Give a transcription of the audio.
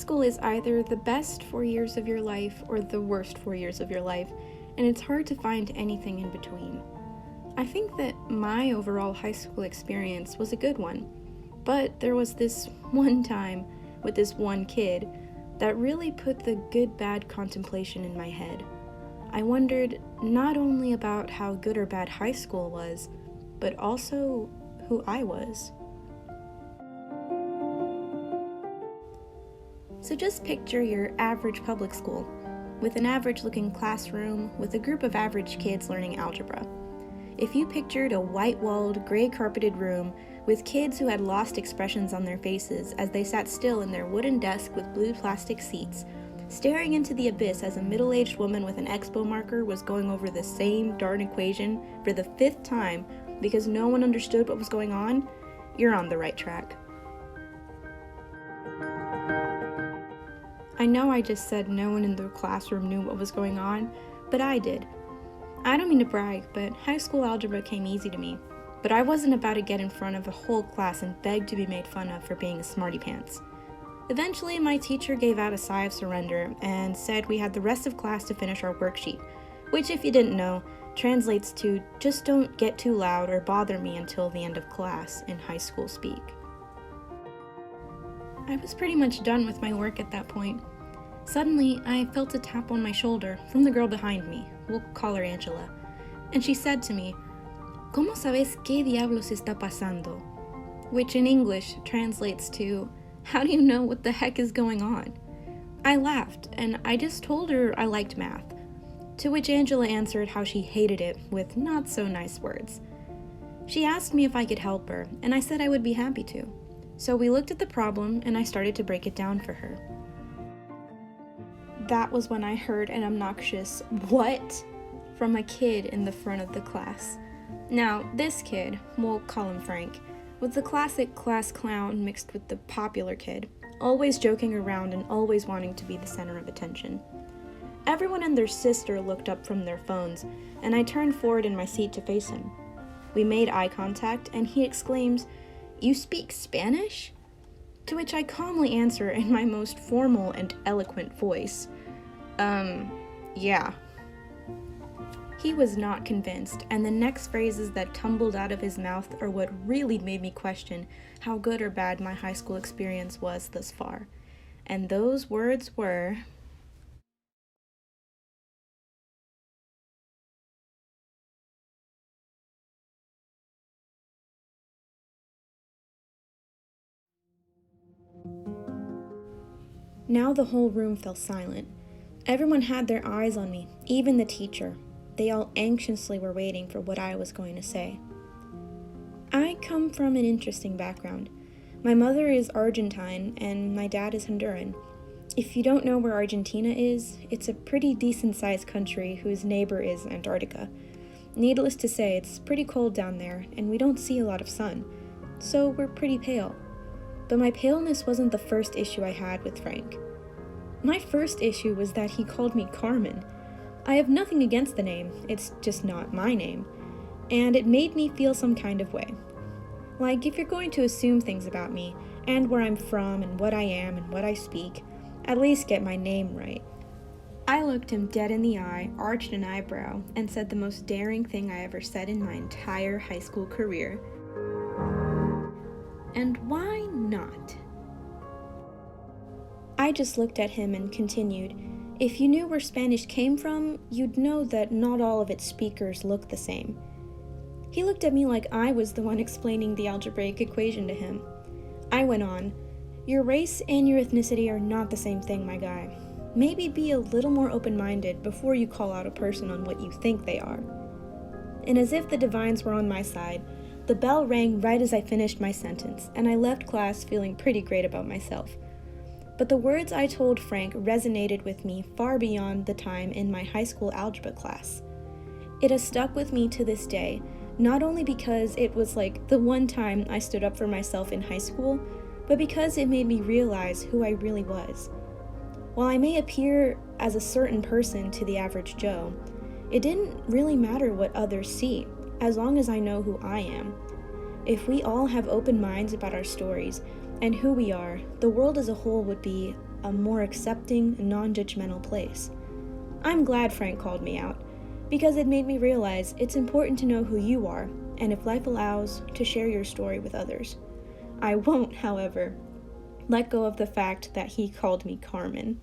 school is either the best 4 years of your life or the worst 4 years of your life, and it's hard to find anything in between. I think that my overall high school experience was a good one, but there was this one time with this one kid that really put the good-bad contemplation in my head. I wondered not only about how good or bad high school was, but also who I was. So just picture your average public school, with an average-looking classroom with a group of average kids learning algebra. If you pictured a white-walled, gray-carpeted room with kids who had lost expressions on their faces as they sat still in their wooden desk with blue plastic seats, staring into the abyss as a middle-aged woman with an expo marker was going over the same darn equation for the 5th time because no one understood what was going on, you're on the right track. I know I just said no one in the classroom knew what was going on, but I did. I don't mean to brag, but high school algebra came easy to me, but I wasn't about to get in front of a whole class and beg to be made fun of for being a smarty pants. Eventually, my teacher gave out a sigh of surrender and said we had the rest of class to finish our worksheet, which, if you didn't know, translates to just don't get too loud or bother me until the end of class in high school speak. I was pretty much done with my work at that point. Suddenly, I felt a tap on my shoulder from the girl behind me, we'll call her Angela, and she said to me, "¿Cómo sabes qué diablos está pasando?" Which in English translates to, "How do you know what the heck is going on?" I laughed, and I just told her I liked math, to which Angela answered how she hated it with not so nice words. She asked me if I could help her, and I said I would be happy to. So we looked at the problem, and I started to break it down for her. That was when I heard an obnoxious "what?" from a kid in the front of the class. Now, this kid, we'll call him Frank, was the classic class clown mixed with the popular kid, always joking around and always wanting to be the center of attention. Everyone and their sister looked up from their phones, and I turned forward in my seat to face him. We made eye contact, and he exclaims, "You speak Spanish?" To which I calmly answer in my most formal and eloquent voice, yeah. He was not convinced, and the next phrases that tumbled out of his mouth are what really made me question how good or bad my high school experience was thus far. And those words were, Now the whole room fell silent. Everyone had their eyes on me, even the teacher. They all anxiously were waiting for what I was going to say. I come from an interesting background. My mother is Argentine and my dad is Honduran. If you don't know where Argentina is, it's a pretty decent-sized country whose neighbor is Antarctica. Needless to say, it's pretty cold down there and we don't see a lot of sun, so we're pretty pale. But my paleness wasn't the first issue I had with Frank. My first issue was that he called me Carmen. I have nothing against the name, it's just not my name, and it made me feel some kind of way. Like, if you're going to assume things about me, and where I'm from, and what I am, and what I speak, at least get my name right. I looked him dead in the eye, arched an eyebrow, and said the most daring thing I ever said in my entire high school career. And why not? I just looked at him and continued, "If you knew where Spanish came from, you'd know that not all of its speakers look the same." He looked at me like I was the one explaining the algebraic equation to him. I went on, "Your race and your ethnicity are not the same thing, my guy. Maybe be a little more open-minded before you call out a person on what you think they are." And as if the divines were on my side, the bell rang right as I finished my sentence, and I left class feeling pretty great about myself. But the words I told Frank resonated with me far beyond the time in my high school algebra class. It has stuck with me to this day, not only because it was like the one time I stood up for myself in high school, but because it made me realize who I really was. While I may appear as a certain person to the average Joe, it didn't really matter what others see, as long as I know who I am. If we all have open minds about our stories and who we are, the world as a whole would be a more accepting and non-judgmental place. I'm glad Frank called me out, because it made me realize it's important to know who you are, and if life allows, to share your story with others. I won't, however, let go of the fact that he called me Carmen.